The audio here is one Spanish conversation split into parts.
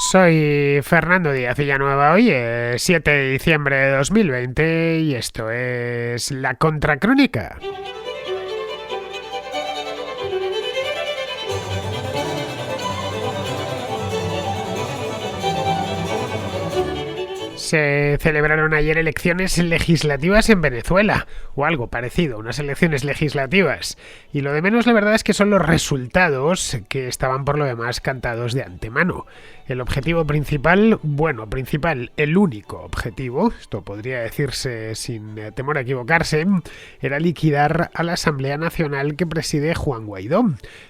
Soy Fernando Díaz Villanueva, hoy es 7 de diciembre de 2020 y esto es La Contracrónica. Se celebraron ayer elecciones legislativas en Venezuela, o algo parecido, unas elecciones legislativas. Y lo de menos, la verdad, es que son los resultados que estaban por lo demás cantados de antemano. El objetivo principal, el único objetivo, esto podría decirse sin temor a equivocarse, era liquidar a la Asamblea Nacional que preside Juan Guaidó.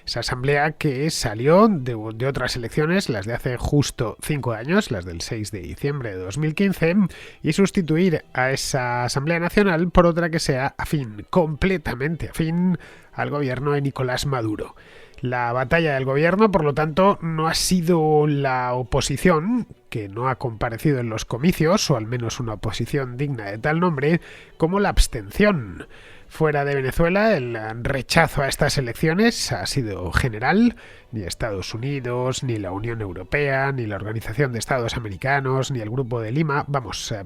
Esa asamblea que salió de otras elecciones, las de hace justo 5 años, las del 6 de diciembre de 2015, y sustituir a esa Asamblea Nacional por otra que sea afín, completamente afín al gobierno de Nicolás Maduro. La batalla del gobierno, por lo tanto, no ha sido la oposición, que no ha comparecido en los comicios, o al menos una oposición digna de tal nombre, como la abstención. Fuera de Venezuela, el rechazo a estas elecciones ha sido general. Ni Estados Unidos, ni la Unión Europea, ni la Organización de Estados Americanos, ni el Grupo de Lima,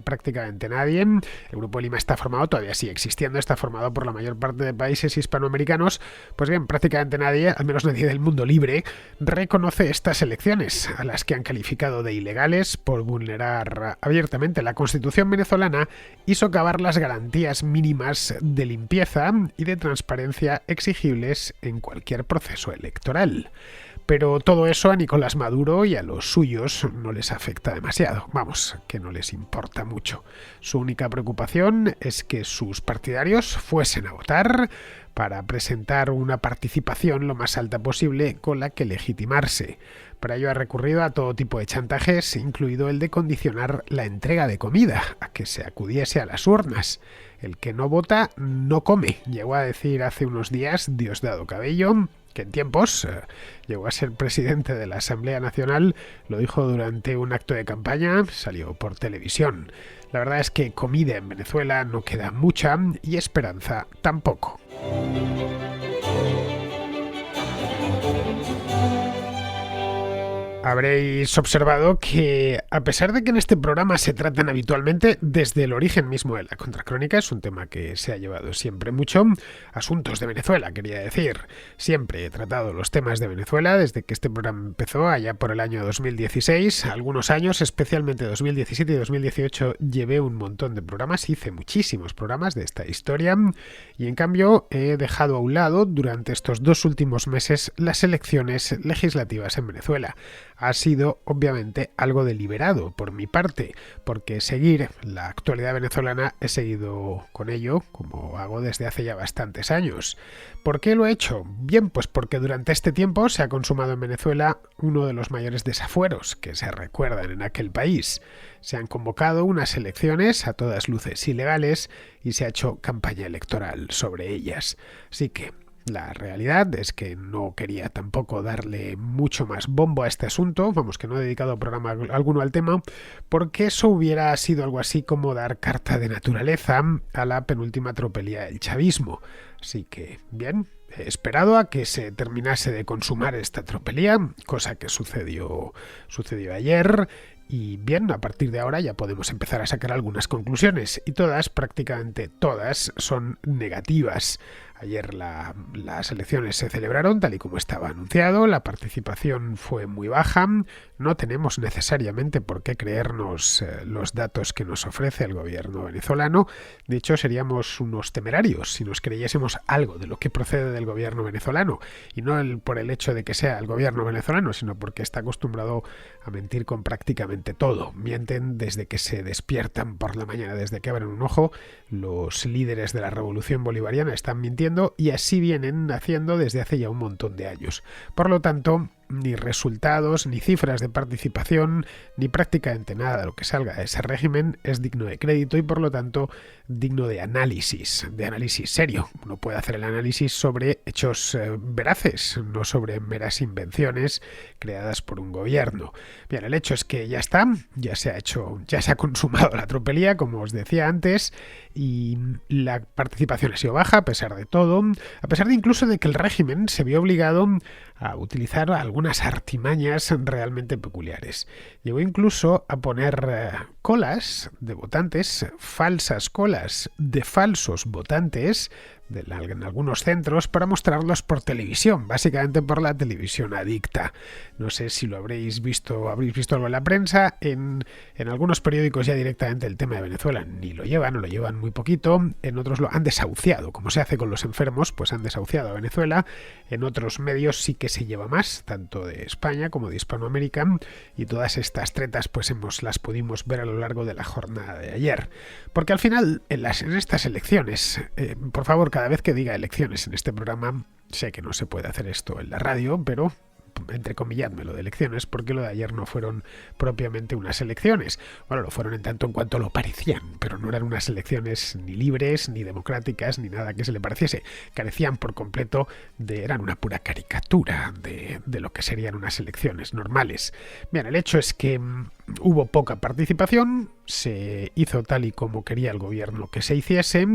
prácticamente nadie. El Grupo de Lima está formado, todavía sigue existiendo, está formado por la mayor parte de países hispanoamericanos. Pues bien, prácticamente nadie, al menos nadie del mundo libre, reconoce estas elecciones, a las que han calificado de ilegales por vulnerar abiertamente la Constitución venezolana y socavar las garantías mínimas de limpieza y de transparencia exigibles en cualquier proceso electoral. Pero todo eso a Nicolás Maduro y a los suyos no les afecta demasiado. Vamos, que no les importa mucho. Su única preocupación es que sus partidarios fuesen a votar para presentar una participación lo más alta posible con la que legitimarse. Para ello ha recurrido a todo tipo de chantajes, incluido el de condicionar la entrega de comida a que se acudiese a las urnas. El que no vota no come, llegó a decir hace unos días Diosdado Cabello, que en tiempos llegó a ser presidente de la Asamblea Nacional, lo dijo durante un acto de campaña, salió por televisión. La verdad es que comida en Venezuela no queda mucha y esperanza tampoco. Habréis observado que, a pesar de que en este programa se tratan habitualmente desde el origen mismo de la Contracrónica, es un tema que se ha llevado siempre mucho, asuntos de Venezuela, quería decir. Siempre he tratado los temas de Venezuela desde que este programa empezó, allá por el año 2016. Algunos años, especialmente 2017 y 2018, llevé un montón de programas, hice muchísimos programas de esta historia, y en cambio he dejado a un lado, durante estos 2 últimos meses, las elecciones legislativas en Venezuela. Ha sido, obviamente, algo deliberado por mi parte, porque seguir la actualidad venezolana he seguido con ello, como hago desde hace ya bastantes años. ¿Por qué lo he hecho? Bien, pues porque durante este tiempo se ha consumado en Venezuela uno de los mayores desafueros que se recuerdan en aquel país. Se han convocado unas elecciones a todas luces ilegales y se ha hecho campaña electoral sobre ellas. Así que la realidad es que no quería tampoco darle mucho más bombo a este asunto, vamos, que no he dedicado programa alguno al tema, porque eso hubiera sido algo así como dar carta de naturaleza a la penúltima tropelía del chavismo. Así que, bien, he esperado a que se terminase de consumar esta tropelía, cosa que sucedió ayer. Y bien, a partir de ahora ya podemos empezar a sacar algunas conclusiones, y todas, prácticamente todas, son negativas. Ayer las elecciones se celebraron tal y como estaba anunciado, la participación fue muy baja, no tenemos necesariamente por qué creernos los datos que nos ofrece el gobierno venezolano. De hecho, seríamos unos temerarios si nos creyésemos algo de lo que procede del gobierno venezolano, y no por el hecho de que sea el gobierno venezolano, sino porque está acostumbrado a mentir con prácticamente todo. Mienten desde que se despiertan por la mañana, desde que abren un ojo. Los líderes de la revolución bolivariana están mintiendo, y así vienen haciendo desde hace ya un montón de años. Por lo tanto, ni resultados, ni cifras de participación, ni prácticamente nada de lo que salga de ese régimen es digno de crédito y, por lo tanto, digno de análisis serio. Uno puede hacer el análisis sobre hechos veraces, no sobre meras invenciones creadas por un gobierno. Bien, el hecho es que ya está, ya se ha consumado la tropelía, como os decía antes, y la participación ha sido baja, a pesar de todo, a pesar de incluso de que el régimen se vio obligado a utilizar algunas algunas artimañas realmente peculiares. Llegó incluso a poner colas de votantes, falsas colas de falsos votantes, en algunos centros para mostrarlos por televisión, básicamente por la televisión adicta. No sé si lo habréis visto algo en la prensa, en algunos periódicos ya directamente el tema de Venezuela ni lo llevan, o lo llevan muy poquito, en otros lo han desahuciado, como se hace con los enfermos, pues han desahuciado a Venezuela, en otros medios sí que se lleva más, tanto de España como de Hispanoamérica, y todas estas tretas pues las pudimos ver a lo largo de la jornada de ayer. Porque al final, en estas elecciones, por favor, cada vez que diga elecciones en este programa, sé que no se puede hacer esto en la radio, pero entrecomilladme lo de elecciones, porque lo de ayer no fueron propiamente unas elecciones. Bueno, lo fueron en tanto en cuanto lo parecían, pero no eran unas elecciones ni libres, ni democráticas, ni nada que se le pareciese. Carecían por completo eran una pura caricatura de lo que serían unas elecciones normales. Bien, el hecho es que hubo poca participación, se hizo tal y como quería el gobierno que se hiciese.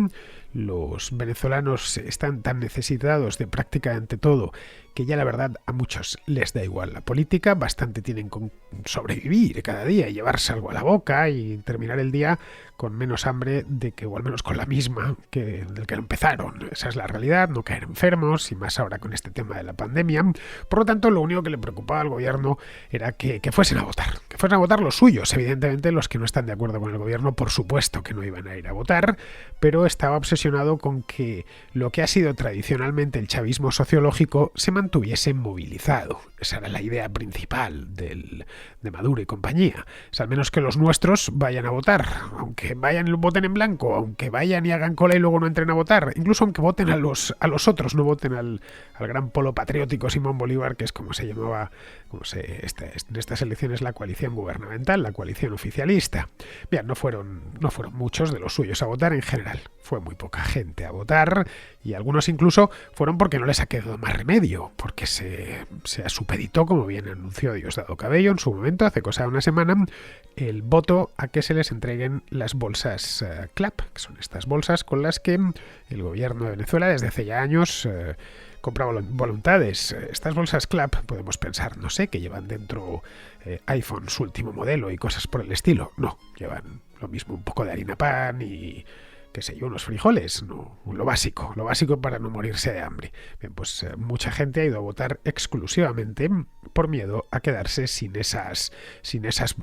Los venezolanos están tan necesitados de prácticamente todo que ya la verdad a muchos les da igual la política, bastante tienen con sobrevivir cada día y llevarse algo a la boca y terminar el día con menos hambre o al menos con la misma del que empezaron. Esa es la realidad, no caer enfermos, y más ahora con este tema de la pandemia. Por lo tanto, lo único que le preocupaba al gobierno era que fuesen a votar los suyos. Evidentemente, los que no están de acuerdo con el gobierno, por supuesto que no iban a ir a votar, pero estaba obsesionado con que lo que ha sido tradicionalmente el chavismo sociológico se mantuviese movilizado. Esa era la idea principal de Maduro y compañía. Es al menos que los nuestros vayan a votar, aunque vayan y voten en blanco, aunque vayan y hagan cola y luego no entren a votar, incluso aunque voten a los otros, no voten al gran polo patriótico Simón Bolívar, que es como se llamaba en estas elecciones la coalición gubernamental, la coalición oficialista. Bien, no fueron muchos de los suyos a votar en general. Fue muy poca gente a votar, y algunos incluso fueron porque no les ha quedado más remedio, porque se supeditó, como bien anunció Diosdado Cabello en su momento, hace cosa de una semana, el voto a que se les entreguen las bolsas CLAP, que son estas bolsas con las que el gobierno de Venezuela desde hace ya años compra voluntades. Estas bolsas CLAP, podemos pensar, no sé, que llevan dentro iPhone su último modelo y cosas por el estilo. No, llevan lo mismo, un poco de harina pan y qué sé yo, unos frijoles, no, lo básico para no morirse de hambre. Bien, pues mucha gente ha ido a votar exclusivamente por miedo a quedarse sin esas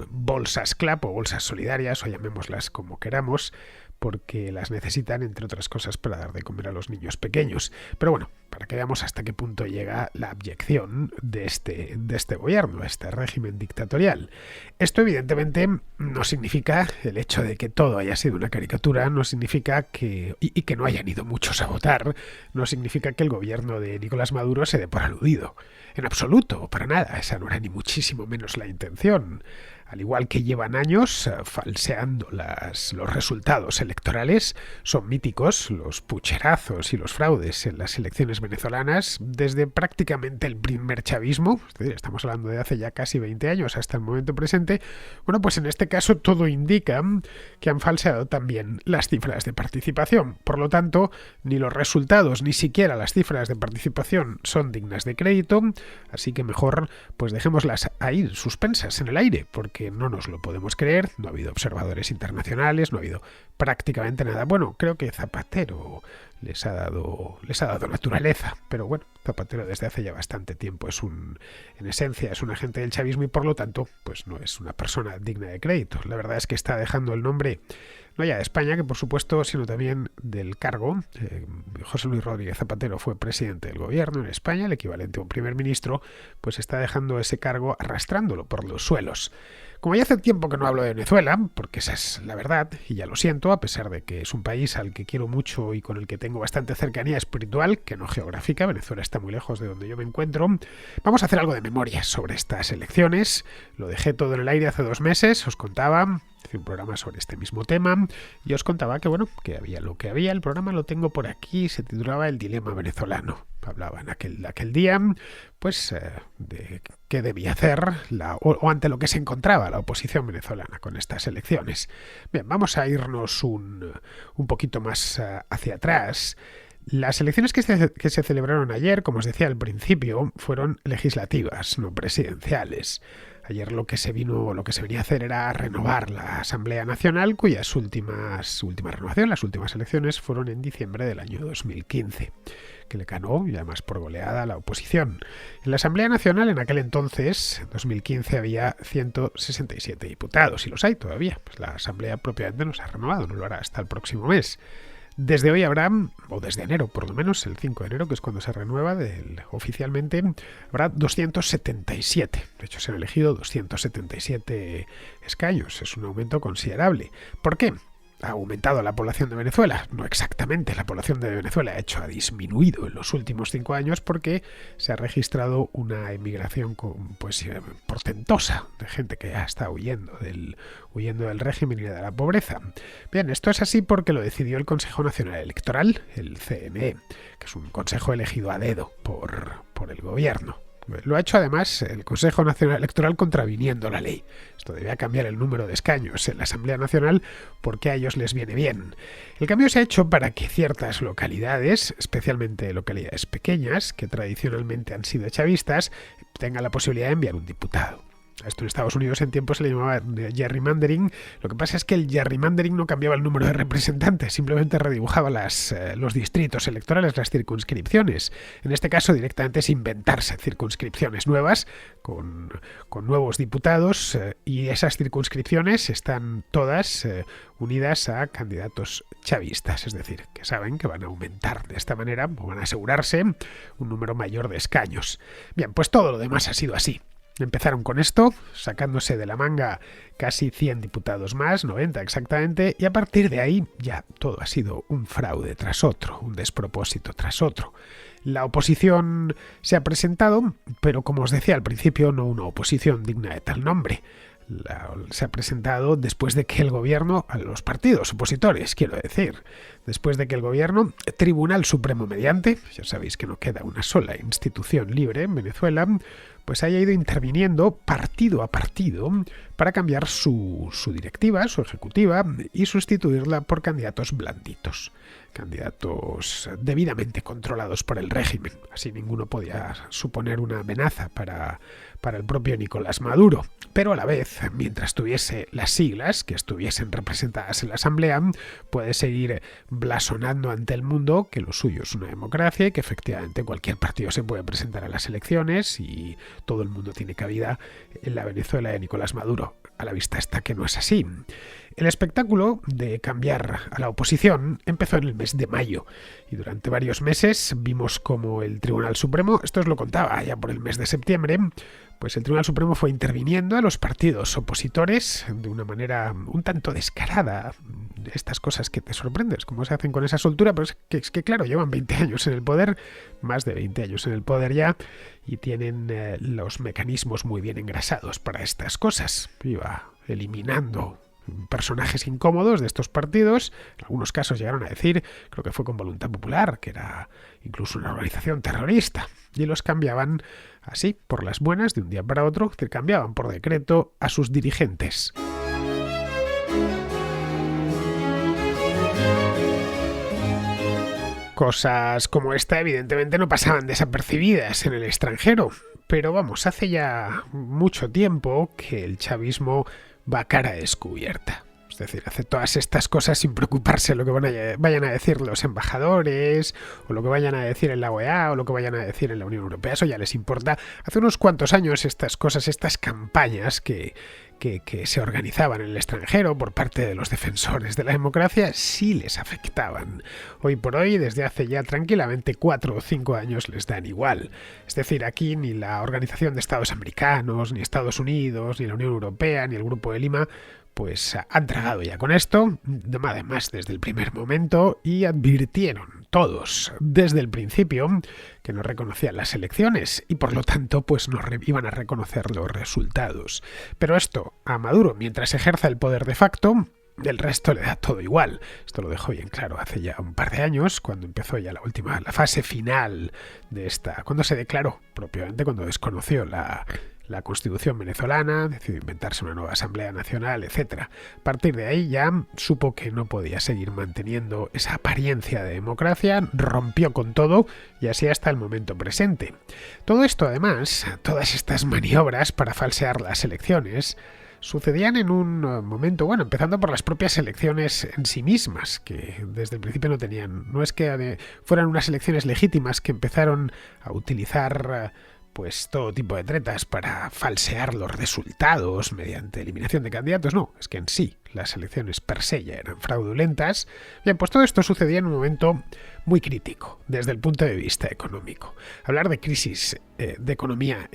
bolsas CLAP o bolsas solidarias, o llamémoslas como queramos, porque las necesitan, entre otras cosas, para dar de comer a los niños pequeños. Pero bueno, para que veamos hasta qué punto llega la abyección de este gobierno, este régimen dictatorial. Esto evidentemente no significa, el hecho de que todo haya sido una caricatura, no significa que no hayan ido muchos a votar, no significa que el gobierno de Nicolás Maduro se dé por aludido. En absoluto, para nada, esa no era ni muchísimo menos la intención. Al igual que llevan años falseando los resultados electorales, son míticos los pucherazos y los fraudes en las elecciones venezolanas desde prácticamente el primer chavismo, es decir, estamos hablando de hace ya casi 20 años hasta el momento presente. Bueno, pues en este caso todo indica que han falseado también las cifras de participación. Por lo tanto, ni los resultados ni siquiera las cifras de participación son dignas de crédito, así que mejor pues dejémoslas ahí suspensas en el aire, porque no nos lo podemos creer. No ha habido observadores internacionales, no ha habido prácticamente nada. Bueno, creo que Zapatero les ha dado naturaleza, pero bueno, Zapatero desde hace ya bastante tiempo en esencia es un agente del chavismo, y por lo tanto pues no es una persona digna de crédito. La verdad es que está dejando el nombre no ya de España, que por supuesto, sino también del cargo. José Luis Rodríguez Zapatero fue presidente del gobierno en España, el equivalente a un primer ministro, pues está dejando ese cargo, arrastrándolo por los suelos. Como ya hace tiempo que no hablo de Venezuela, porque esa es la verdad, y ya lo siento, a pesar de que es un país al que quiero mucho y con el que tengo bastante cercanía espiritual, que no geográfica, Venezuela está muy lejos de donde yo me encuentro, vamos a hacer algo de memoria sobre estas elecciones. Lo dejé todo en el aire hace 2 meses, os contaba, hice un programa sobre este mismo tema, y os contaba que bueno, que había lo que había. El programa lo tengo por aquí, se titulaba El dilema venezolano. Hablaba en aquel día pues de qué debía hacer o ante lo que se encontraba la oposición venezolana con estas elecciones. Bien, vamos a irnos un poquito más hacia atrás. Las elecciones que se celebraron ayer, como os decía al principio, fueron legislativas, no presidenciales. Ayer lo que se venía a hacer era renovar la Asamblea Nacional, cuyas últimas renovación, las últimas elecciones, fueron en diciembre del año 2015, que le ganó, y además por goleada, a la oposición. En la Asamblea Nacional, en aquel entonces, en 2015, había 167 diputados, y los hay todavía. Pues la Asamblea propiamente no se ha renovado, no lo hará hasta el próximo mes. Desde hoy habrá, o desde enero por lo menos, el 5 de enero, que es cuando se renueva oficialmente, habrá 277. De hecho, se han elegido 277 escaños. Es un aumento considerable. ¿Por qué? Ha aumentado la población de Venezuela. No exactamente, la población de Venezuela ha disminuido en los últimos 5 años porque se ha registrado una emigración portentosa de gente que ya está huyendo del régimen y de la pobreza. Bien, esto es así porque lo decidió el Consejo Nacional Electoral, el CNE, que es un consejo elegido a dedo por el gobierno. Lo ha hecho además el Consejo Nacional Electoral contraviniendo la ley. Esto debía cambiar el número de escaños en la Asamblea Nacional porque a ellos les viene bien. El cambio se ha hecho para que ciertas localidades, especialmente localidades pequeñas, que tradicionalmente han sido chavistas, tengan la posibilidad de enviar un diputado. Esto en Estados Unidos en tiempo se le llamaba gerrymandering. Lo que pasa es que el gerrymandering no cambiaba el número de representantes, simplemente redibujaba los distritos electorales, las circunscripciones. En este caso directamente es inventarse circunscripciones nuevas con nuevos diputados y esas circunscripciones están todas unidas a candidatos chavistas, es decir, que saben que van a aumentar de esta manera, o van a asegurarse un número mayor de escaños. Bien, pues todo lo demás ha sido así. Empezaron con esto, sacándose de la manga casi 100 diputados más, 90 exactamente, y a partir de ahí ya todo ha sido un fraude tras otro, un despropósito tras otro. La oposición se ha presentado, pero como os decía al principio, no una oposición digna de tal nombre. Se ha presentado después de que el gobierno, a los partidos opositores, quiero decir, después de que el gobierno, Tribunal Supremo mediante, ya sabéis que no queda una sola institución libre en Venezuela, pues haya ido interviniendo partido a partido para cambiar su directiva, su ejecutiva, y sustituirla por candidatos blanditos, candidatos debidamente controlados por el régimen. Así ninguno podía suponer una amenaza para el propio Nicolás Maduro. Pero a la vez, mientras tuviese las siglas que estuviesen representadas en la Asamblea, puede seguir blasonando ante el mundo que lo suyo es una democracia y que efectivamente cualquier partido se puede presentar a las elecciones y todo el mundo tiene cabida en la Venezuela de Nicolás Maduro. A la vista está que no es así. El espectáculo de cambiar a la oposición empezó en el mes de mayo y durante varios meses vimos como el Tribunal Supremo, esto os lo contaba ya por el mes de septiembre, pues el Tribunal Supremo fue interviniendo a los partidos opositores de una manera un tanto descarada. Estas cosas que te sorprendes, cómo se hacen con esa soltura, pero es que claro, llevan 20 años en el poder, más de 20 años en el poder ya, y tienen los mecanismos muy bien engrasados para estas cosas. Iba eliminando personajes incómodos de estos partidos. En algunos casos llegaron a decir, creo que fue con Voluntad Popular, que era incluso una organización terrorista, y los cambiaban así, por las buenas, de un día para otro, que cambiaban por decreto a sus dirigentes. Cosas como esta evidentemente no pasaban desapercibidas en el extranjero, pero vamos, hace ya mucho tiempo que el chavismo va a cara descubierta. Es decir, hace todas estas cosas sin preocuparse de lo que vayan a decir los embajadores, o lo que vayan a decir en la OEA, o lo que vayan a decir en la Unión Europea. Eso ya les importa. Hace unos cuantos años estas cosas, estas campañas que se organizaban en el extranjero por parte de los defensores de la democracia, sí les afectaban. Hoy por hoy, desde hace ya tranquilamente 4 o 5 años, les dan igual. Es decir, aquí ni la Organización de Estados Americanos, ni Estados Unidos, ni la Unión Europea, ni el Grupo de Lima, pues han tragado ya con esto, además desde el primer momento, y advirtieron todos desde el principio que no reconocían las elecciones y por lo tanto pues no iban a reconocer los resultados. Pero esto a Maduro, mientras ejerza el poder de facto, el resto le da todo igual. Esto lo dejó bien claro hace ya un par de años, cuando empezó ya la fase final de esta, cuando se declaró, propiamente cuando desconoció la la Constitución venezolana, decidió inventarse una nueva Asamblea Nacional, etc. A partir de ahí ya supo que no podía seguir manteniendo esa apariencia de democracia, rompió con todo y así hasta el momento presente. Todo esto, además, todas estas maniobras para falsear las elecciones, sucedían en un momento, bueno, empezando por las propias elecciones en sí mismas, que desde el principio no es que fueran unas elecciones legítimas que empezaron a utilizar pues todo tipo de tretas para falsear los resultados mediante eliminación de candidatos, no, es que en sí las elecciones per se ya eran fraudulentas. Bien, pues todo esto sucedía en un momento muy crítico desde el punto de vista económico. Hablar de crisis de economía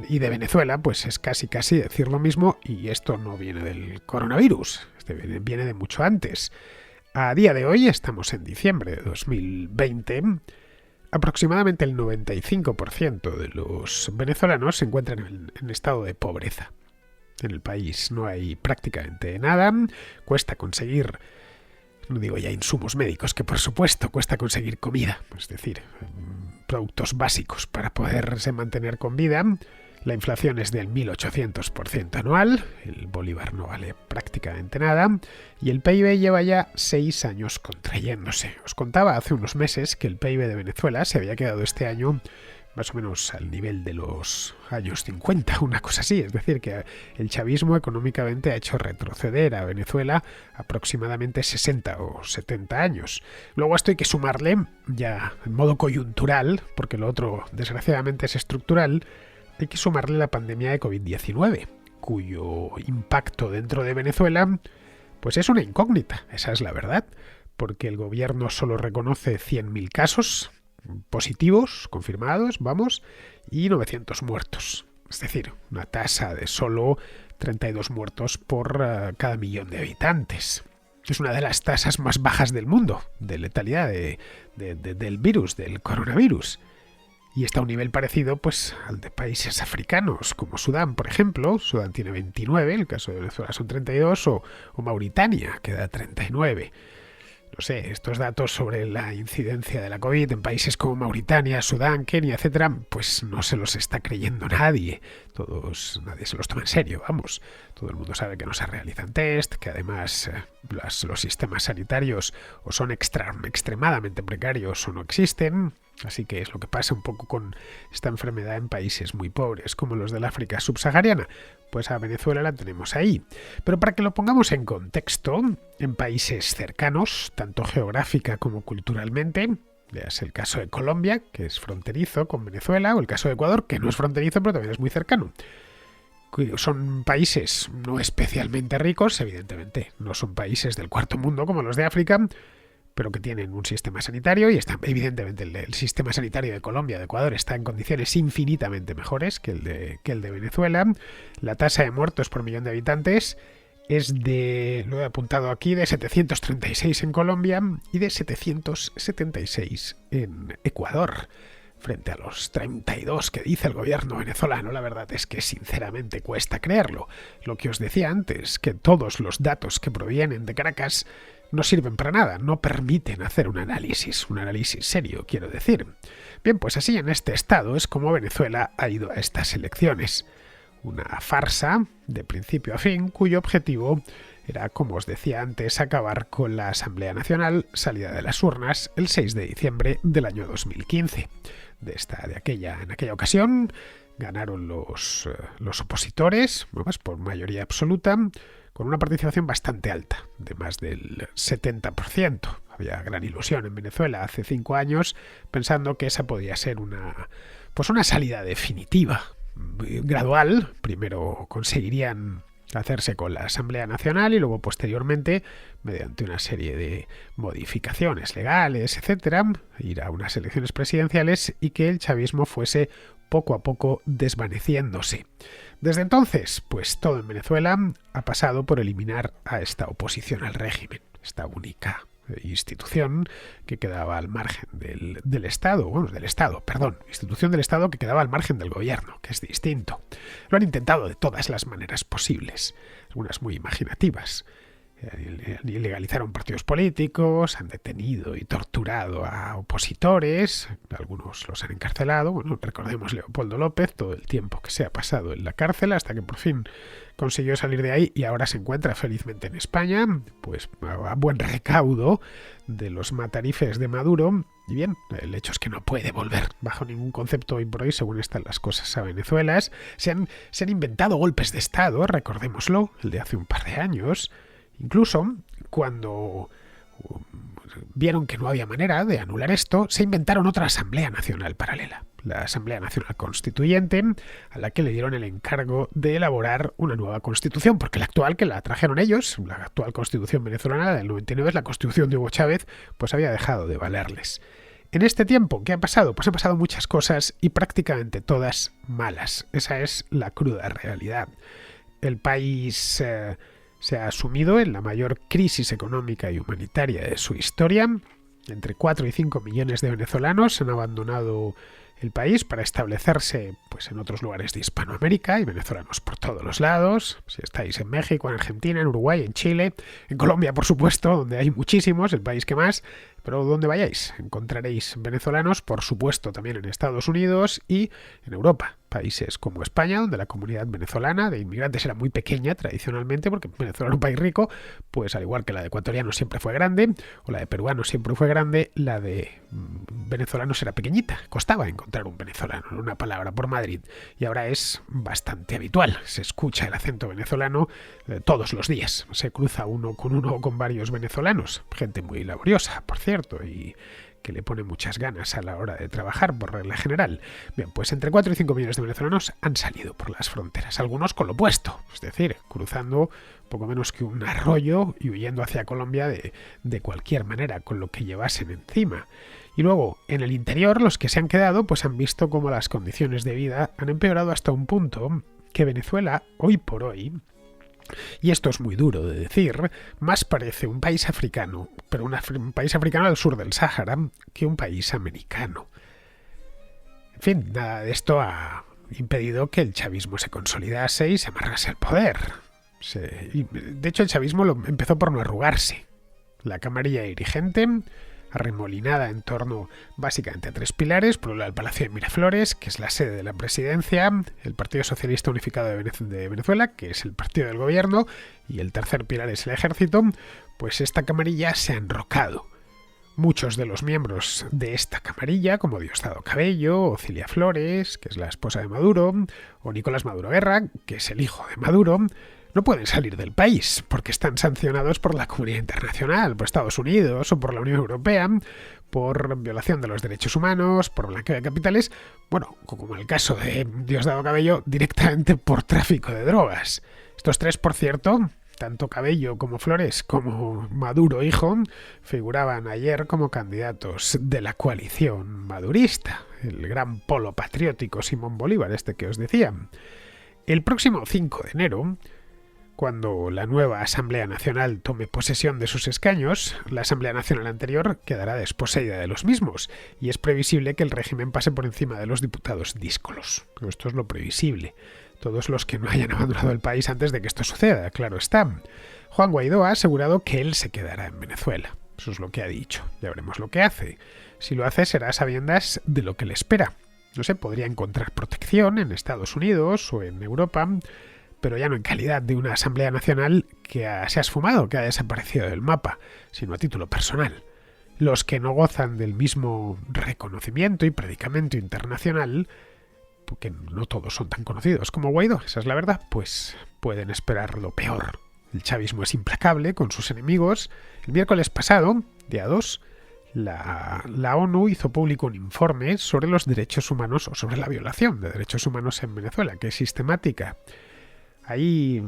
y de Venezuela pues es casi decir lo mismo, y esto no viene del coronavirus, viene de mucho antes. A día de hoy, estamos en diciembre de 2020, aproximadamente el 95% de los venezolanos se encuentran en estado de pobreza. En el país no hay prácticamente nada, cuesta conseguir, no digo ya insumos médicos, que por supuesto cuesta conseguir comida, es decir, productos básicos para poderse mantener con vida. La inflación es del 1800% anual, el bolívar no vale prácticamente nada y el PIB lleva ya 6 años contrayéndose. Os contaba hace unos meses que el PIB de Venezuela se había quedado este año más o menos al nivel de los años 50, una cosa así. Es decir, que el chavismo económicamente ha hecho retroceder a Venezuela aproximadamente 60 o 70 años. Luego a esto hay que sumarle, ya en modo coyuntural, porque lo otro desgraciadamente es estructural, hay que sumarle la pandemia de COVID-19, cuyo impacto dentro de Venezuela pues es una incógnita, esa es la verdad, porque el gobierno solo reconoce 100.000 casos positivos, confirmados, y 900 muertos. Es decir, una tasa de solo 32 muertos por cada millón de habitantes. Es una de las tasas más bajas del mundo de letalidad del virus, del coronavirus. Y está a un nivel parecido pues al de países africanos, como Sudán, por ejemplo. Sudán tiene 29, en el caso de Venezuela son 32, o Mauritania, que da 39. No sé, estos datos sobre la incidencia de la COVID en países como Mauritania, Sudán, Kenia, etcétera, pues no se los está creyendo nadie. Nadie se los toma en serio, Todo el mundo sabe que no se realizan test, que además los sistemas sanitarios o son extremadamente precarios o no existen. Así que es lo que pasa un poco con esta enfermedad en países muy pobres, como los del África subsahariana. Pues a Venezuela la tenemos ahí. Pero para que lo pongamos en contexto, en países cercanos, tanto geográfica como culturalmente, es el caso de Colombia, que es fronterizo con Venezuela, o el caso de Ecuador, que no es fronterizo, pero también es muy cercano. Son países no especialmente ricos, evidentemente, no son países del cuarto mundo como los de África, pero que tienen un sistema sanitario y evidentemente el sistema sanitario de Colombia, de Ecuador, está en condiciones infinitamente mejores que el de Venezuela. La tasa de muertos por millón de habitantes es lo he apuntado aquí, de 736 en Colombia y de 776 en Ecuador, frente a los 32 que dice el gobierno venezolano. La verdad es que sinceramente cuesta creerlo. Lo que os decía antes, que todos los datos que provienen de Caracas no sirven para nada, no permiten hacer un análisis serio, quiero decir. Bien, pues así en este estado es como Venezuela ha ido a estas elecciones. Una farsa de principio a fin, cuyo objetivo era, como os decía antes, acabar con la Asamblea Nacional salida de las urnas el 6 de diciembre del año 2015. En aquella ocasión ganaron los opositores, por mayoría absoluta, con una participación bastante alta, de más del 70%. Había gran ilusión en Venezuela hace 5 años, pensando que esa podía ser una salida definitiva, gradual. Primero conseguirían hacerse con la Asamblea Nacional y luego posteriormente, mediante una serie de modificaciones legales, etcétera, ir a unas elecciones presidenciales y que el chavismo fuese poco a poco desvaneciéndose. Desde entonces, pues todo en Venezuela ha pasado por eliminar a esta oposición al régimen, esta única institución que quedaba al margen del Estado, institución del Estado que quedaba al margen del gobierno, que es distinto. Lo han intentado de todas las maneras posibles, algunas muy imaginativas. Ilegalizaron partidos políticos, han detenido y torturado a opositores, algunos los han encarcelado. Bueno, recordemos Leopoldo López, todo el tiempo que se ha pasado en la cárcel hasta que por fin consiguió salir de ahí y ahora se encuentra felizmente en España, pues a buen recaudo de los matarifes de Maduro. Y bien, el hecho es que no puede volver bajo ningún concepto hoy por hoy, según están las cosas, a Venezuela. Se han inventado golpes de Estado, recordémoslo, el de hace un par de años. Incluso cuando vieron que no había manera de anular esto, se inventaron otra Asamblea Nacional paralela, la Asamblea Nacional Constituyente, a la que le dieron el encargo de elaborar una nueva constitución, porque la actual, que la trajeron ellos, la actual constitución venezolana, la del 99, es la constitución de Hugo Chávez, pues había dejado de valerles. En este tiempo, ¿qué ha pasado? Pues han pasado muchas cosas y prácticamente todas malas. Esa es la cruda realidad. El país se ha sumido en la mayor crisis económica y humanitaria de su historia. Entre 4 y 5 millones de venezolanos han abandonado el país para establecerse pues en otros lugares de Hispanoamérica. Hay venezolanos por todos los lados. Si estáis en México, en Argentina, en Uruguay, en Chile, en Colombia, por supuesto, donde hay muchísimos, el país que más. Pero donde vayáis encontraréis venezolanos, por supuesto, también en Estados Unidos y en Europa. Países como España, donde la comunidad venezolana de inmigrantes era muy pequeña tradicionalmente, porque Venezuela era un país rico, pues al igual que la de ecuatorianos siempre fue grande, o la de peruanos siempre fue grande, la de venezolanos era pequeñita. Costaba encontrar un venezolano, una palabra, por Madrid. Y ahora es bastante habitual. Se escucha el acento venezolano todos los días. Se cruza uno o con varios venezolanos. Gente muy laboriosa, por cierto, y que le pone muchas ganas a la hora de trabajar, por regla general. Bien, pues entre 4 y 5 millones de venezolanos han salido por las fronteras, algunos con lo opuesto, es decir, cruzando poco menos que un arroyo y huyendo hacia Colombia de cualquier manera, con lo que llevasen encima. Y luego, en el interior, los que se han quedado, pues han visto cómo las condiciones de vida han empeorado hasta un punto que Venezuela, hoy por hoy, y esto es muy duro de decir, más parece un país africano, pero un país africano al sur del Sáhara, que un país americano. En fin, nada de esto ha impedido que el chavismo se consolidase y se amarrase al poder. De hecho, el chavismo empezó por no arrugarse. La camarilla dirigente, arremolinada en torno básicamente a 3 pilares: por un lado el Palacio de Miraflores, que es la sede de la presidencia, el Partido Socialista Unificado de Venezuela, que es el partido del gobierno, y el tercer pilar es el ejército. Pues esta camarilla se ha enrocado. Muchos de los miembros de esta camarilla, como Diosdado Cabello, o Cilia Flores, que es la esposa de Maduro, o Nicolás Maduro Guerra, que es el hijo de Maduro, no pueden salir del país porque están sancionados por la comunidad internacional, por Estados Unidos o por la Unión Europea, por violación de los derechos humanos, por blanqueo de capitales, bueno, como en el caso de Diosdado Cabello, directamente por tráfico de drogas. Estos 3, por cierto, tanto Cabello como Flores como Maduro hijo, figuraban ayer como candidatos de la coalición madurista, el gran polo patriótico Simón Bolívar, que os decía. El próximo 5 de enero, cuando la nueva Asamblea Nacional tome posesión de sus escaños, la Asamblea Nacional anterior quedará desposeída de los mismos, y es previsible que el régimen pase por encima de los diputados díscolos. Esto es lo previsible. Todos los que no hayan abandonado el país antes de que esto suceda, claro está. Juan Guaidó ha asegurado que él se quedará en Venezuela. Eso es lo que ha dicho. Ya veremos lo que hace. Si lo hace, será a sabiendas de lo que le espera. No sé, podría encontrar protección en Estados Unidos o en Europa, pero ya no en calidad de una Asamblea Nacional que se ha esfumado, que ha desaparecido del mapa, sino a título personal. Los que no gozan del mismo reconocimiento y predicamento internacional, porque no todos son tan conocidos como Guaidó, esa es la verdad, pues pueden esperar lo peor. El chavismo es implacable con sus enemigos. El miércoles pasado, día 2, la ONU hizo público un informe sobre los derechos humanos, o sobre la violación de derechos humanos en Venezuela, que es sistemática. Ahí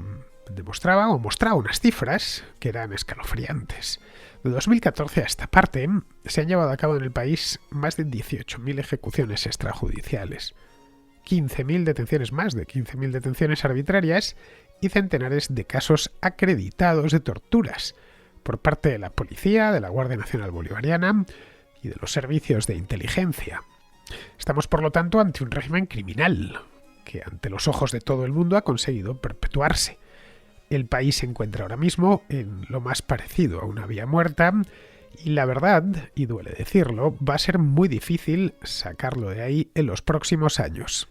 mostraba unas cifras que eran escalofriantes. De 2014 a esta parte se han llevado a cabo en el país más de 18.000 ejecuciones extrajudiciales, 15.000 detenciones, más de 15.000 detenciones arbitrarias y centenares de casos acreditados de torturas por parte de la policía, de la Guardia Nacional Bolivariana y de los servicios de inteligencia. Estamos, por lo tanto, ante un régimen criminal que ante los ojos de todo el mundo ha conseguido perpetuarse. el país se encuentra ahora mismo en lo más parecido a una vía muerta y la verdad, y duele decirlo, va a ser muy difícil sacarlo de ahí en los próximos años.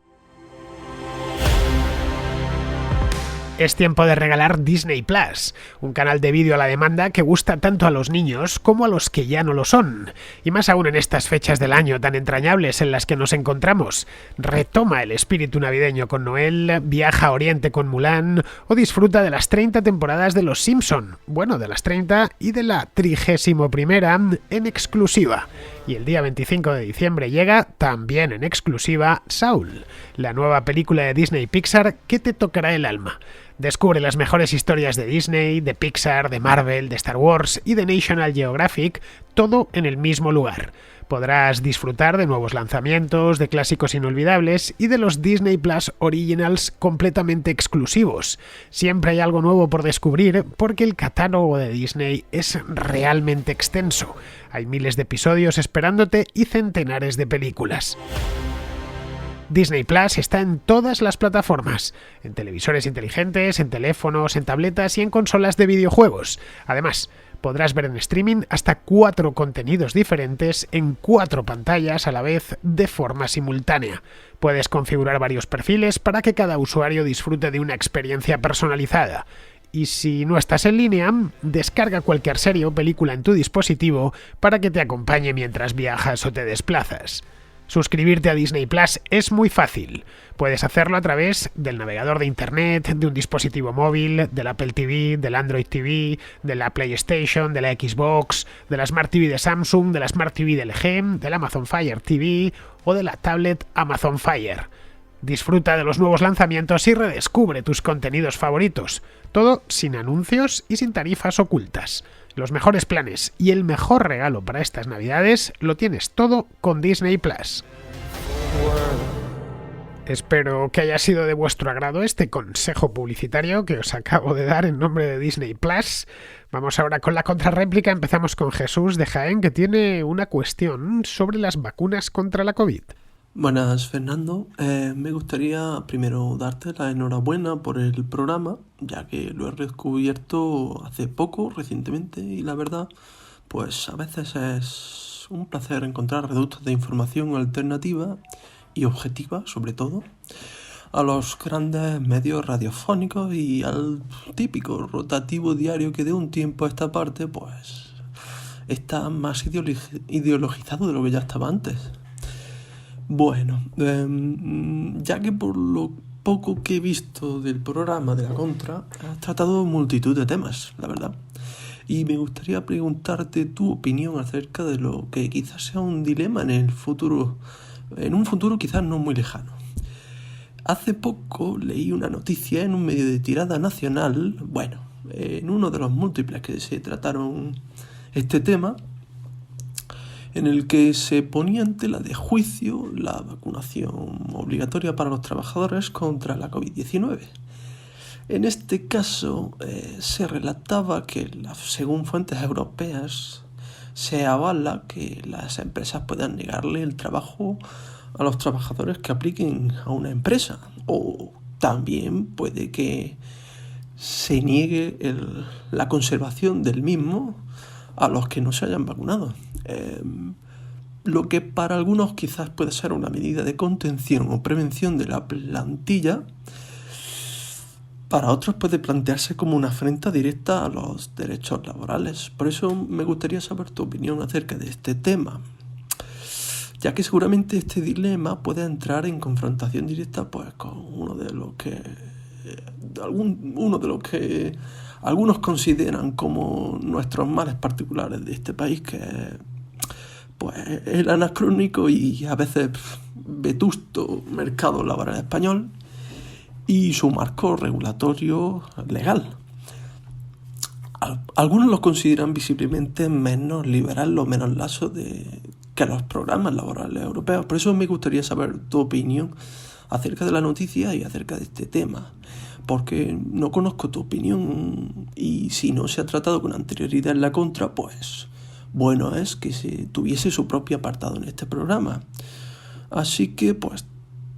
Es tiempo de regalar Disney Plus, un canal de vídeo a la demanda que gusta tanto a los niños como a los que ya no lo son. Y más aún en estas fechas del año tan entrañables en las que nos encontramos. Retoma el espíritu navideño con Noel, viaja a Oriente con Mulan o disfruta de las 30 temporadas de Los Simpson. Bueno, de las 30 y de la 31ª en exclusiva. Y el día 25 de diciembre llega, también en exclusiva, Soul, la nueva película de Disney Pixar que te tocará el alma. Descubre las mejores historias de Disney, de Pixar, de Marvel, de Star Wars y de National Geographic, todo en el mismo lugar. Podrás disfrutar de nuevos lanzamientos, de clásicos inolvidables y de los Disney Plus Originals completamente exclusivos. Siempre hay algo nuevo por descubrir porque el catálogo de Disney es realmente extenso. Hay miles de episodios esperándote y centenares de películas. Disney Plus está en todas las plataformas, en televisores inteligentes, en teléfonos, en tabletas y en consolas de videojuegos. Además, podrás ver en streaming hasta 4 contenidos diferentes en 4 pantallas a la vez de forma simultánea. Puedes configurar varios perfiles para que cada usuario disfrute de una experiencia personalizada. Y si no estás en línea, descarga cualquier serie o película en tu dispositivo para que te acompañe mientras viajas o te desplazas. Suscribirte a Disney Plus es muy fácil. Puedes hacerlo a través del navegador de Internet, de un dispositivo móvil, del Apple TV, del Android TV, de la PlayStation, de la Xbox, de la Smart TV de Samsung, de la Smart TV de LG, del Amazon Fire TV o de la tablet Amazon Fire. Disfruta de los nuevos lanzamientos y redescubre tus contenidos favoritos. Todo sin anuncios y sin tarifas ocultas. Los mejores planes y el mejor regalo para estas navidades lo tienes todo con Disney Plus. Espero que haya sido de vuestro agrado este consejo publicitario que os acabo de dar en nombre de Disney Plus. Vamos ahora con la contrarréplica. Empezamos con Jesús de Jaén, que tiene una cuestión sobre las vacunas contra la COVID. Buenas, Fernando. Me gustaría primero darte la enhorabuena por el programa, ya que lo he descubierto hace poco, recientemente, y la verdad, pues a veces es un placer encontrar reductos de información alternativa y objetiva, sobre todo, a los grandes medios radiofónicos y al típico rotativo diario que de un tiempo a esta parte, pues, está más ideologizado de lo que ya estaba antes. Bueno, ya que por lo poco que he visto del programa de la Contra, has tratado multitud de temas, la verdad. Y me gustaría preguntarte tu opinión acerca de lo que quizás sea un dilema en el futuro, en un futuro quizás no muy lejano. Hace poco leí una noticia en un medio de tirada nacional, bueno, en uno de los múltiples que se trataron este tema, en el que se ponía en tela de juicio la vacunación obligatoria para los trabajadores contra la COVID-19. En este caso, se relataba que, según fuentes europeas, se avala que las empresas puedan negarle el trabajo a los trabajadores que apliquen a una empresa, o también puede que se niegue la conservación del mismo a los que no se hayan vacunado. Lo que para algunos quizás puede ser una medida de contención o prevención de la plantilla, para otros puede plantearse como una afrenta directa a los derechos laborales. Por eso me gustaría saber tu opinión acerca de este tema, ya que seguramente este dilema puede entrar en confrontación directa pues con uno de los que algunos consideran como nuestros males particulares de este país, que es pues el anacrónico y a veces vetusto mercado laboral español y su marco regulatorio legal. Algunos lo consideran visiblemente menos liberal o menos laxo que los programas laborales europeos. Por eso me gustaría saber tu opinión acerca de la noticia y acerca de este tema, porque no conozco tu opinión y si no se ha tratado con anterioridad en la Contra, pues bueno es que se tuviese su propio apartado en este programa. Así que pues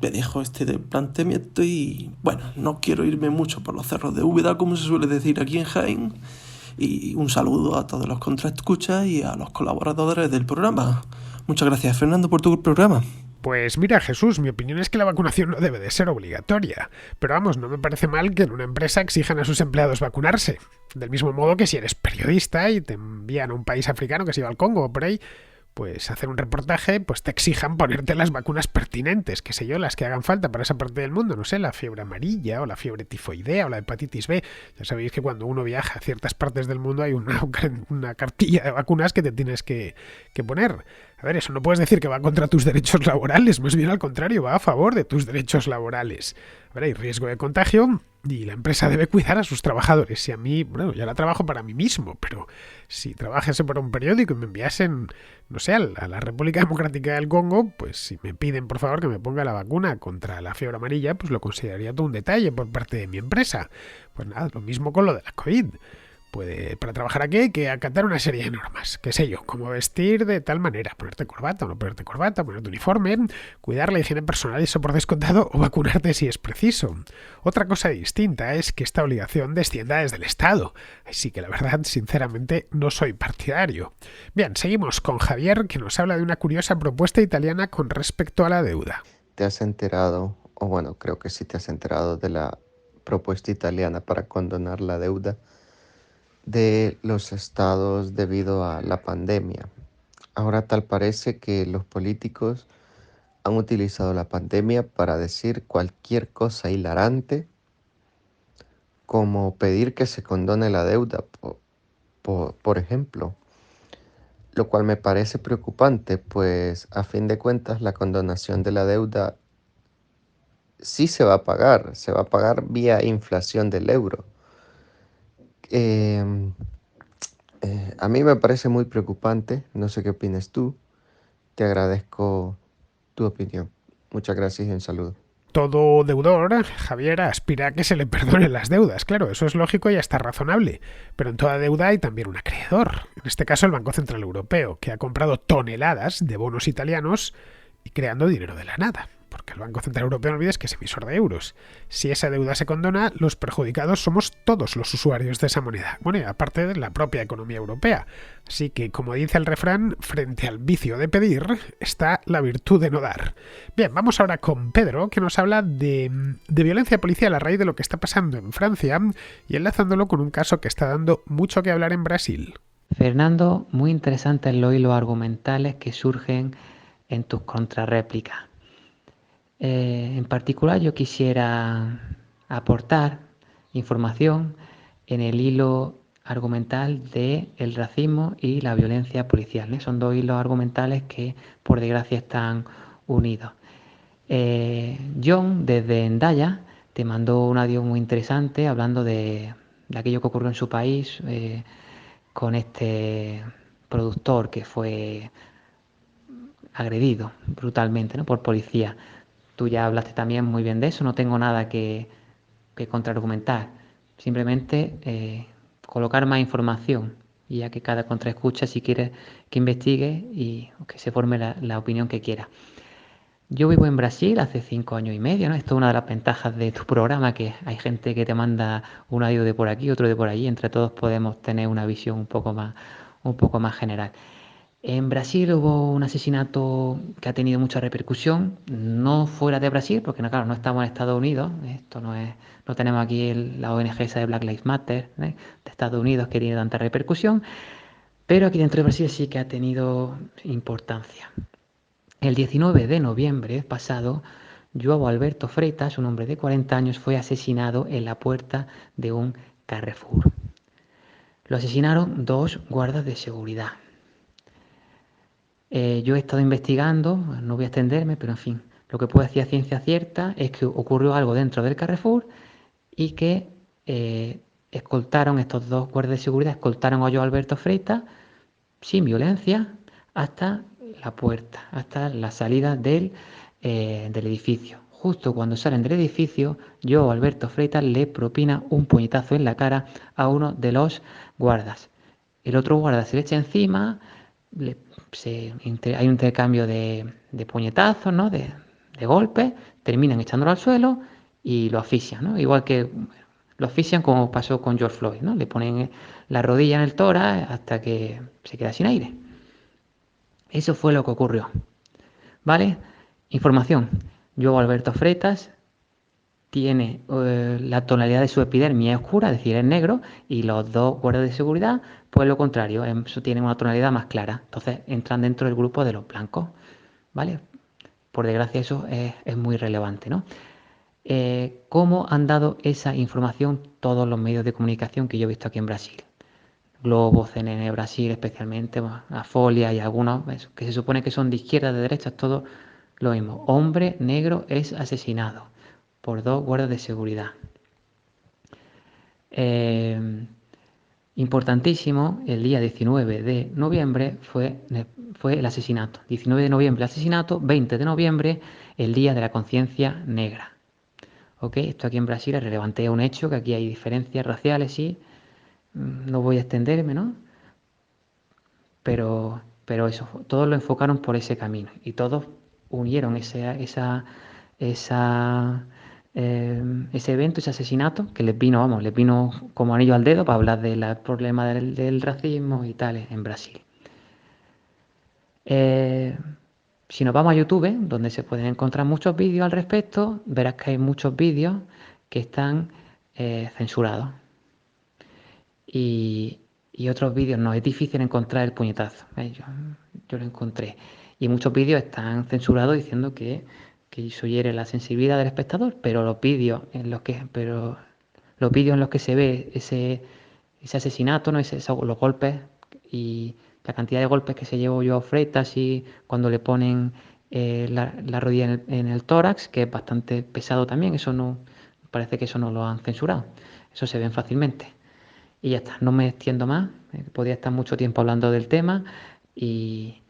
me dejo este planteamiento y bueno, no quiero irme mucho por los cerros de Úbeda, como se suele decir aquí en Jaén. Y un saludo a todos los contraescuchas y a los colaboradores del programa. Muchas gracias, Fernando, por tu programa. Pues mira, Jesús, mi opinión es que la vacunación no debe de ser obligatoria. Pero vamos, no me parece mal que en una empresa exijan a sus empleados vacunarse. Del mismo modo que si eres periodista y te envían a un país africano que se iba al Congo o por ahí, pues hacer un reportaje, pues te exijan ponerte las vacunas pertinentes, qué sé yo, las que hagan falta para esa parte del mundo, no sé, la fiebre amarilla o la fiebre tifoidea o la hepatitis B. Ya sabéis que cuando uno viaja a ciertas partes del mundo hay una cartilla de vacunas que te tienes que poner. A ver, eso no puedes decir que va contra tus derechos laborales, más bien al contrario, va a favor de tus derechos laborales. A ver, hay riesgo de contagio y la empresa debe cuidar a sus trabajadores. Y a mí, bueno, yo la trabajo para mí mismo, pero si trabajase para un periódico y me enviasen, no sé, a la República Democrática del Congo, pues si me piden por favor que me ponga la vacuna contra la fiebre amarilla, pues lo consideraría todo un detalle por parte de mi empresa. Pues nada, lo mismo con lo de la COVID. Para trabajar aquí hay que acatar una serie de normas, qué sé yo, como vestir de tal manera, ponerte corbata o no ponerte corbata, ponerte uniforme, cuidar la higiene personal y eso por descontado o vacunarte si es preciso. Otra cosa distinta es que esta obligación descienda desde el Estado, así que la verdad, sinceramente, no soy partidario. Bien, seguimos con Javier, que nos habla de una curiosa propuesta italiana con respecto a la deuda. ¿Te has enterado, o bueno, creo que sí te has enterado de la propuesta italiana para condonar la deuda de los estados debido a la pandemia? Ahora tal parece que los políticos han utilizado la pandemia para decir cualquier cosa hilarante, como pedir que se condone la deuda, por ejemplo, lo cual me parece preocupante, pues a fin de cuentas la condonación de la deuda sí se va a pagar vía inflación del euro. Em, a mí me parece muy preocupante, no sé qué opinas tú, te agradezco tu opinión. Muchas gracias y un saludo. Todo deudor, Javier, aspira a que se le perdonen las deudas. Claro, eso es lógico y hasta razonable. Pero en toda deuda hay también un acreedor. En este caso, el Banco Central Europeo, que ha comprado toneladas de bonos italianos y creando dinero de la nada. Porque el Banco Central Europeo, no olvides que es emisor de euros. Si esa deuda se condona, los perjudicados somos todos los usuarios de esa moneda. Bueno, y aparte de la propia economía europea. Así que, como dice el refrán, frente al vicio de pedir está la virtud de no dar. Bien, vamos ahora con Pedro, que nos habla de violencia policial a raíz de lo que está pasando en Francia y enlazándolo con un caso que está dando mucho que hablar en Brasil. Fernando, muy interesantes los hilos argumentales que surgen en tus contrarréplicas. En particular, yo quisiera aportar información en el hilo argumental de el racismo y la violencia policial. Son dos hilos argumentales que, por desgracia, están unidos. John, desde Endaya, te mandó un audio muy interesante hablando de aquello que ocurrió en su país con este productor que fue agredido brutalmente, ¿no?, por policía. Tú ya hablaste también muy bien de eso, no tengo nada que contraargumentar. Simplemente colocar más información y ya que cada contraescucha, si quiere, que investigue y que se forme la opinión que quiera. Yo vivo en Brasil hace 5 años y medio, ¿no? Esto es una de las ventajas de tu programa, que hay gente que te manda un audio de por aquí, otro de por allí. Entre todos podemos tener una visión un poco más general. En Brasil hubo un asesinato que ha tenido mucha repercusión, no fuera de Brasil, porque no, claro, no estamos en Estados Unidos, esto no tenemos aquí la ONG esa de Black Lives Matter, de Estados Unidos, que tiene tanta repercusión, pero aquí dentro de Brasil sí que ha tenido importancia. El 19 de noviembre pasado, João Alberto Freitas, un hombre de 40 años, fue asesinado en la puerta de un Carrefour. Lo asesinaron 2 guardas de seguridad. Yo he estado investigando, no voy a extenderme, pero en fin, lo que puedo decir a ciencia cierta es que ocurrió algo dentro del Carrefour y que estos 2 guardias de seguridad escoltaron a João Alberto Freitas sin violencia hasta la puerta, hasta la salida del edificio. Justo cuando salen del edificio, João Alberto Freitas le propina un puñetazo en la cara a uno de los guardas. El otro guarda se le echa encima, hay un intercambio de puñetazos, ¿no?, de de golpe, terminan echándolo al suelo y lo asfixian, ¿no? Igual que lo asfixian como pasó con George Floyd, ¿no? Le ponen la rodilla en el tórax hasta que se queda sin aire. Eso fue lo que ocurrió, ¿vale? Información. Yo, Alberto Freitas, tiene la tonalidad de su epidermis es oscura, es decir, es negro, y los dos guardias de seguridad, pues lo contrario, tienen una tonalidad más clara. Entonces entran dentro del grupo de los blancos, ¿vale? Por desgracia eso es muy relevante, ¿no? ¿Cómo han dado esa información todos los medios de comunicación que yo he visto aquí en Brasil? Globo, CNN Brasil especialmente, la Folia y algunos que se supone que son de izquierda, de derecha, todo lo mismo. Hombre negro es asesinado por 2 guardias de seguridad. Importantísimo, el día 19 de noviembre fue el asesinato. 19 de noviembre el asesinato, 20 de noviembre el Día de la Conciencia Negra. ¿Ok? Esto aquí en Brasil es relevante, es un hecho, que aquí hay diferencias raciales, sí. No voy a extenderme, ¿no? Pero eso, todos lo enfocaron por ese camino y todos unieron ese evento, ese asesinato, que les vino como anillo al dedo para hablar del problema del racismo y tal en Brasil. Si nos vamos a YouTube, donde se pueden encontrar muchos vídeos al respecto, verás que hay muchos vídeos que están censurados. Y otros vídeos no, es difícil encontrar el puñetazo. Yo lo encontré. Y muchos vídeos están censurados diciendo que eso hiere la sensibilidad del espectador, pero los vídeos en los que se ve ese asesinato, ¿no? Los golpes y la cantidad de golpes que se llevó yo a Freitas y cuando le ponen la rodilla en el tórax, que es bastante pesado también, parece que eso no lo han censurado. Eso se ven fácilmente. Y ya está, no me extiendo más, podría estar mucho tiempo hablando del tema y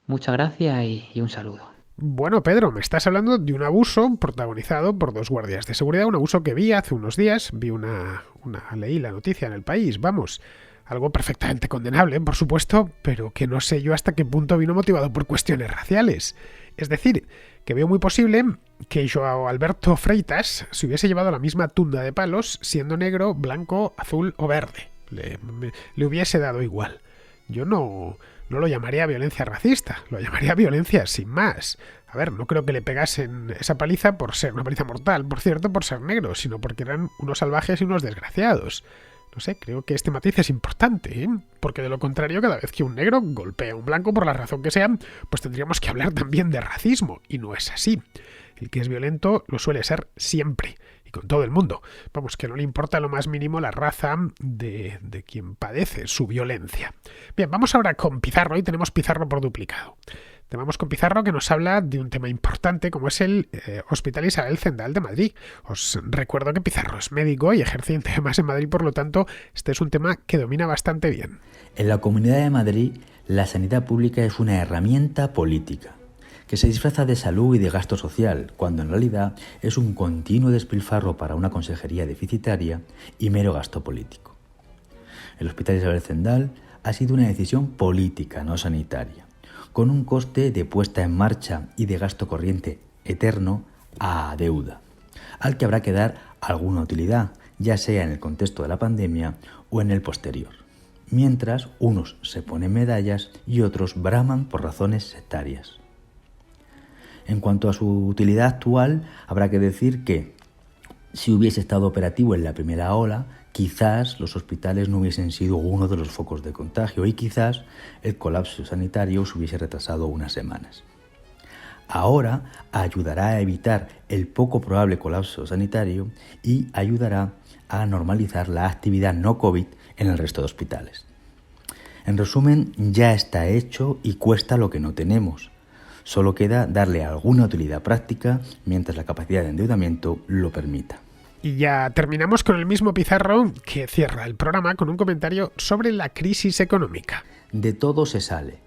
muchas gracias y un saludo. Bueno, Pedro, me estás hablando de un abuso protagonizado por 2 guardias de seguridad, un abuso que vi hace unos días, leí la noticia en El País, vamos, algo perfectamente condenable, por supuesto, pero que no sé yo hasta qué punto vino motivado por cuestiones raciales. Es decir, que veo muy posible que João Alberto Freitas se hubiese llevado la misma tunda de palos siendo negro, blanco, azul o verde. Le hubiese dado igual. Yo no lo llamaría violencia racista, lo llamaría violencia sin más. A ver, no creo que le pegasen esa paliza por ser una paliza mortal, por cierto, por ser negro, sino porque eran unos salvajes y unos desgraciados. No sé, creo que este matiz es importante, ¿eh? Porque de lo contrario, cada vez que un negro golpea a un blanco, por la razón que sea, pues tendríamos que hablar también de racismo, y no es así. El que es violento lo suele ser siempre, y con todo el mundo. Vamos, que no le importa lo más mínimo la raza de quien padece su violencia. Bien, vamos ahora con Pizarro, y tenemos Pizarro por duplicado. Vamos con Pizarro, que nos habla de un tema importante como es el Hospital Isabel Zendal de Madrid. Os recuerdo que Pizarro es médico y ejerce temas en Madrid, por lo tanto, este es un tema que domina bastante bien. En la Comunidad de Madrid, la sanidad pública es una herramienta política que se disfraza de salud y de gasto social, cuando en realidad es un continuo despilfarro para una consejería deficitaria y mero gasto político. El Hospital Isabel Zendal ha sido una decisión política, no sanitaria, con un coste de puesta en marcha y de gasto corriente eterno a deuda, al que habrá que dar alguna utilidad, ya sea en el contexto de la pandemia o en el posterior, mientras unos se ponen medallas y otros braman por razones sectarias. En cuanto a su utilidad actual, habrá que decir que si hubiese estado operativo en la primera ola, quizás los hospitales no hubiesen sido uno de los focos de contagio y quizás el colapso sanitario se hubiese retrasado unas semanas. Ahora ayudará a evitar el poco probable colapso sanitario y ayudará a normalizar la actividad no COVID en el resto de hospitales. En resumen, ya está hecho y cuesta lo que no tenemos. Solo queda darle alguna utilidad práctica mientras la capacidad de endeudamiento lo permita. Y ya terminamos con el mismo Pizarro que cierra el programa con un comentario sobre la crisis económica. De todo se sale,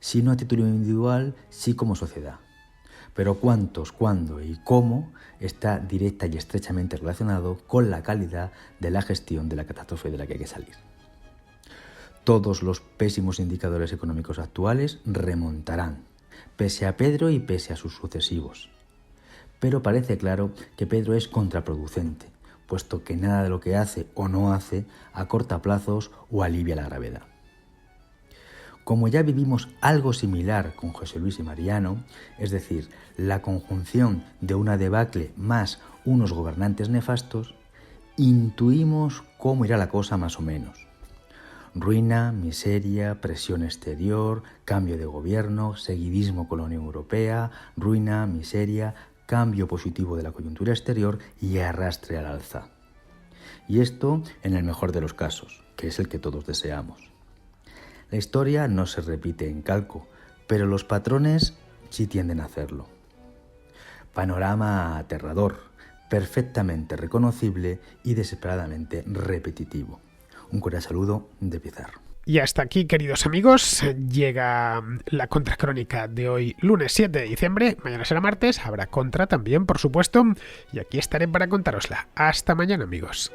si no a título individual, sí como sociedad. Pero cuántos, cuándo y cómo está directa y estrechamente relacionado con la calidad de la gestión de la catástrofe de la que hay que salir. Todos los pésimos indicadores económicos actuales remontarán, pese a Pedro y pese a sus sucesivos. pero parece claro que Pedro es contraproducente, puesto que nada de lo que hace o no hace acorta plazos o alivia la gravedad. Como ya vivimos algo similar con José Luis y Mariano, es decir, la conjunción de una debacle más unos gobernantes nefastos, intuimos cómo irá la cosa más o menos. Ruina, miseria, presión exterior, cambio de gobierno, seguidismo con la Unión Europea, ruina, miseria, cambio positivo de la coyuntura exterior y arrastre al alza. Y esto en el mejor de los casos, que es el que todos deseamos. La historia no se repite en calco, pero los patrones sí tienden a hacerlo. Panorama aterrador, perfectamente reconocible y desesperadamente repetitivo. Un cordial saludo de Pizarro. Y hasta aquí, queridos amigos, llega la contracrónica de hoy, lunes 7 de diciembre. Mañana será martes, habrá contra también, por supuesto, y aquí estaré para contárosla. Hasta mañana, amigos.